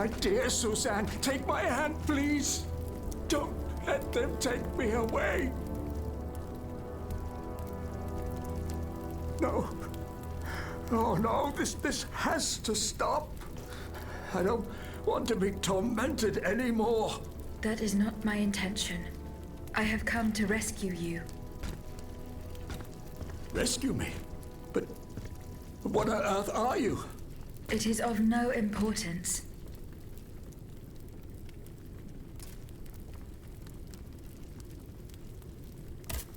My dear Suzanne, take my hand, please. Don't let them take me away. No. Oh, no, this has to stop. I don't want to be tormented anymore. That is not my intention. I have come to rescue you. Rescue me? But what on earth are you? It is of no importance.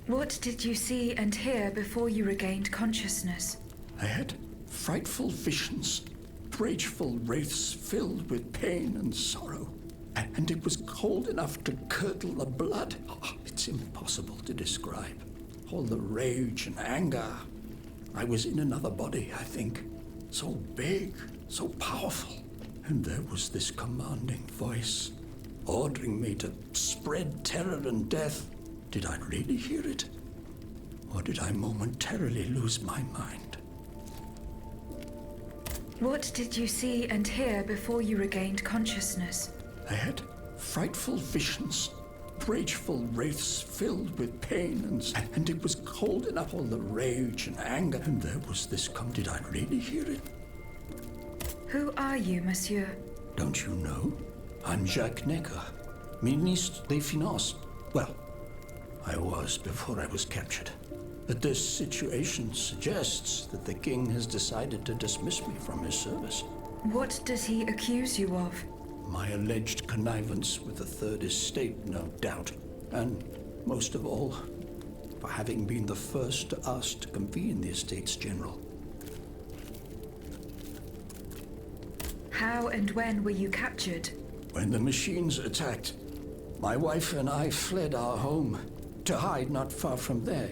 What did you see and hear before you regained consciousness? I had frightful visions, rageful wraiths filled with pain and sorrow. And it was cold enough to curdle the blood. Oh, it's impossible to describe. All the rage and anger. I was in another body, I think. So big, so powerful. And there was this commanding voice, ordering me to spread terror and death. Did I really hear it? Or did I momentarily lose my mind? What did you see and hear before you regained consciousness? I had frightful visions, rageful wraiths filled with pain, and it was cold enough, all the rage and anger. And there was this Did I really hear it? Who are you, monsieur? Don't you know? I'm Jacques Necker, Ministre des Finances. Well, I was before I was captured. But this situation suggests that the king has decided to dismiss me from his service. What does he accuse you of? My alleged connivance with the Third Estate, no doubt. And, most of all, for having been the first to ask to convene the Estates General. How and when were you captured? When the machines attacked, my wife and I fled our home to hide not far from there,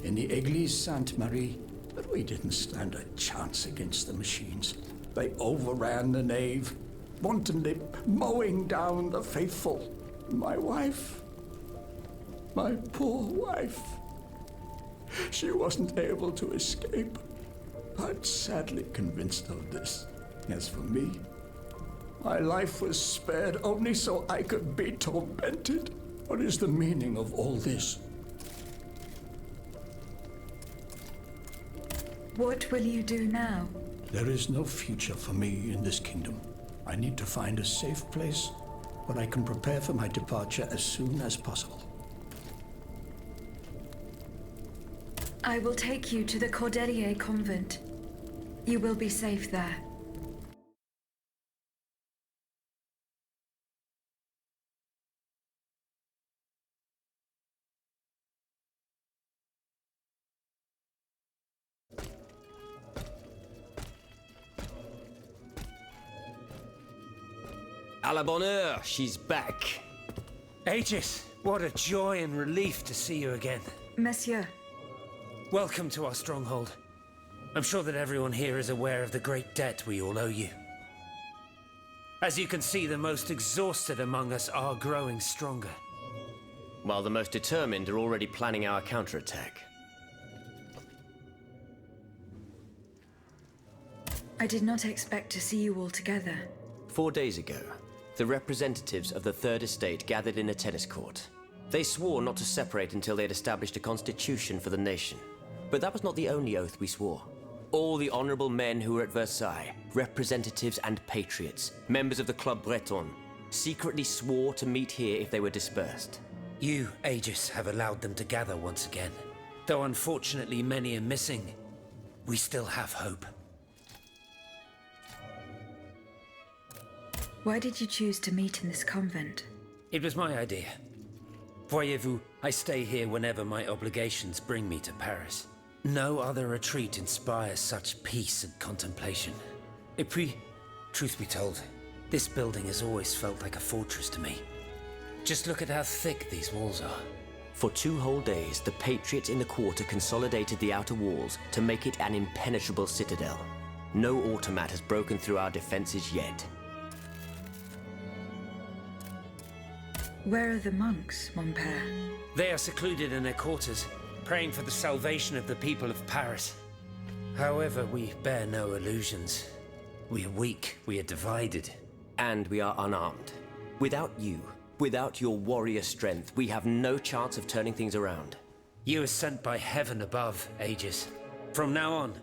in the Église Sainte-Marie. But we didn't stand a chance against the machines. They overran the nave, wantonly mowing down the faithful. My wife, my poor wife, she wasn't able to escape. I'm sadly convinced of this. As for me, my life was spared only so I could be tormented. What is the meaning of all this? What will you do now? There is no future for me in this kingdom. I need to find a safe place where I can prepare for my departure as soon as possible. I will take you to the Cordelier convent. You will be safe there. À la bonne heure, she's back. Aegis, what a joy and relief to see you again. Monsieur, Welcome to our stronghold. I'm sure that everyone here is aware of the great debt we all owe you. As you can see, the most exhausted among us are growing stronger. While the most determined are already planning our counterattack. I did not expect to see you all together. 4 days ago, the representatives of the Third Estate gathered in a tennis court. They swore not to separate until they had established a constitution for the nation. But that was not the only oath we swore. All the honorable men who were at Versailles, representatives and patriots, members of the Club Breton, secretly swore to meet here if they were dispersed. You, Aegis, have allowed them to gather once again. Though unfortunately many are missing, we still have hope. Why did you choose to meet in this convent? It was my idea. Voyez-vous, I stay here whenever my obligations bring me to Paris. No other retreat inspires such peace and contemplation. Et puis, truth be told, this building has always felt like a fortress to me. Just look at how thick these walls are. For 2 whole days, the patriots in the quarter consolidated the outer walls to make it an impenetrable citadel. No automat has broken through our defenses yet. Where are the monks, mon père? They are secluded in their quarters, praying for the salvation of the people of Paris. However, we bear no illusions. We are weak, we are divided, And we are unarmed. Without you, without your warrior strength, we have no chance of turning things around. You are sent by heaven above, Aegis. From now on,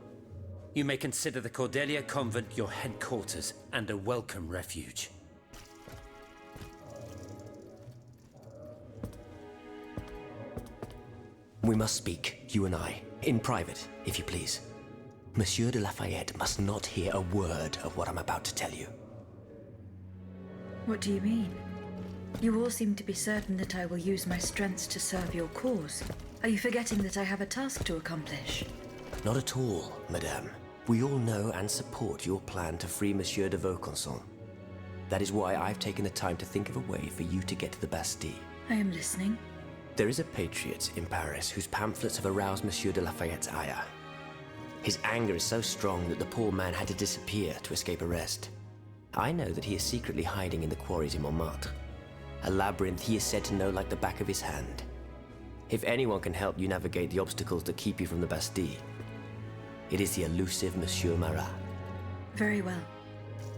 you may consider the Cordelia Convent your headquarters and a welcome refuge. We must speak, you and I, in private, if you please. Monsieur de Lafayette must not hear a word of what I'm about to tell you. What do you mean? You all seem to be certain that I will use my strengths to serve your cause. Are you forgetting that I have a task to accomplish? Not at all, madame. We all know and support your plan to free Monsieur de Vaucanson. That is why I've taken the time to think of a way for you to get to the Bastille. I am listening. There is a patriot in Paris whose pamphlets have aroused Monsieur de Lafayette's ire. His anger is so strong that the poor man had to disappear to escape arrest. I know that he is secretly hiding in the quarries in Montmartre. A labyrinth he is said to know like the back of his hand. If anyone can help you navigate the obstacles that keep you from the Bastille, it is the elusive Monsieur Marat. Very well.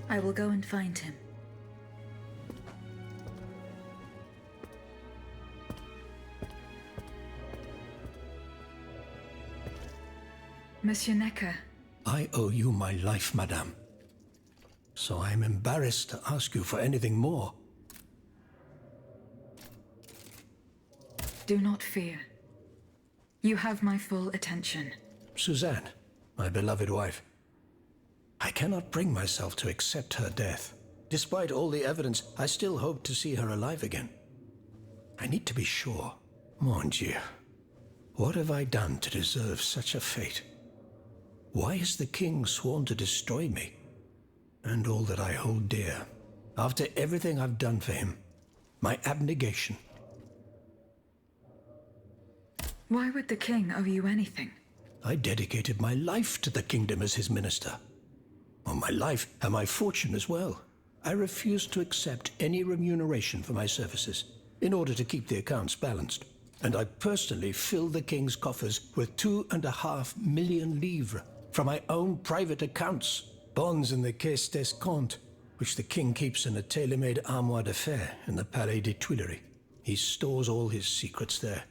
I will go and find him. Monsieur Necker. I owe you my life, madame. So I am embarrassed to ask you for anything more. Do not fear. You have my full attention. Suzanne, my beloved wife. I cannot bring myself to accept her death. Despite all the evidence, I still hope to see her alive again. I need to be sure. Mon Dieu. What have I done to deserve such a fate? Why has the king sworn to destroy me? And all that I hold dear. After everything I've done for him. My abnegation. Why would the king owe you anything? I dedicated my life to the kingdom as his minister. Well, my life and my fortune as well. I refuse to accept any remuneration for my services in order to keep the accounts balanced. And I personally filled the king's coffers with 2.5 million livres from my own private accounts. Bonds in the Caisse d'Escompte, which the king keeps in a tailor-made armoire de fer in the Palais des Tuileries. He stores all his secrets there.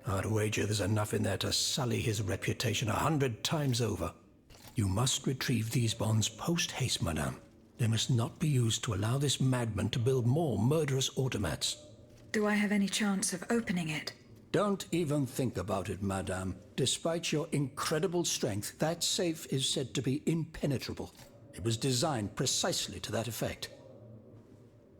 I'd wager there's enough in there to sully his reputation 100 times over. You must retrieve these bonds post-haste, madame. They must not be used to allow this madman to build more murderous automats. Do I have any chance of opening it? Don't even think about it, madame. Despite your incredible strength, that safe is said to be impenetrable. It was designed precisely to that effect.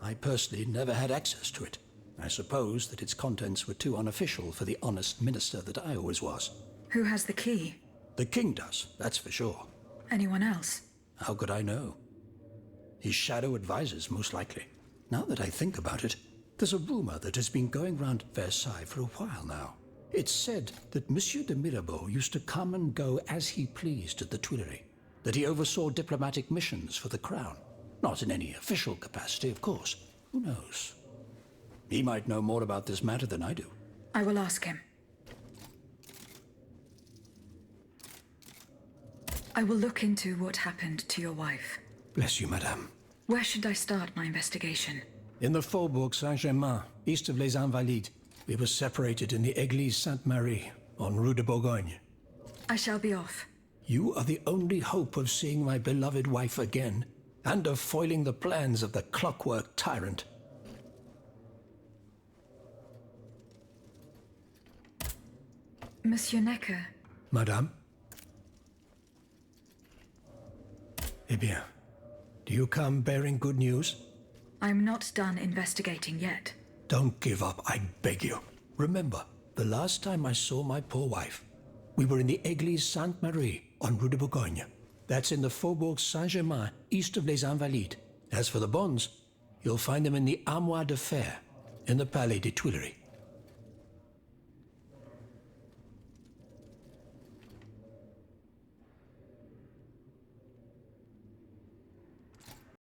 I personally never had access to it. I suppose that its contents were too unofficial for the honest minister that I always was. Who has the key? The king does, that's for sure. Anyone else? How could I know? His shadow advisors, most likely. Now that I think about it, there's a rumor that has been going round Versailles for a while now. It's said that Monsieur de Mirabeau used to come and go as he pleased at the Tuileries, that he oversaw diplomatic missions for the crown. Not in any official capacity, of course. Who knows? He might know more about this matter than I do. I will ask him. I will look into what happened to your wife. Bless you, madame. Where should I start my investigation? In the Faubourg Saint-Germain, east of Les Invalides. We were separated in the Église Sainte-Marie, on Rue de Bourgogne. I shall be off. You are the only hope of seeing my beloved wife again, and of foiling the plans of the clockwork tyrant. Monsieur Necker. Madame? Eh bien, do you come bearing good news? I'm not done investigating yet. Don't give up, I beg you. Remember, the last time I saw my poor wife, we were in the Église Sainte-Marie on Rue de Bourgogne. That's in the Faubourg Saint-Germain, east of Les Invalides. As for the bonds, you'll find them in the Armoire de Fer, in the Palais des Tuileries.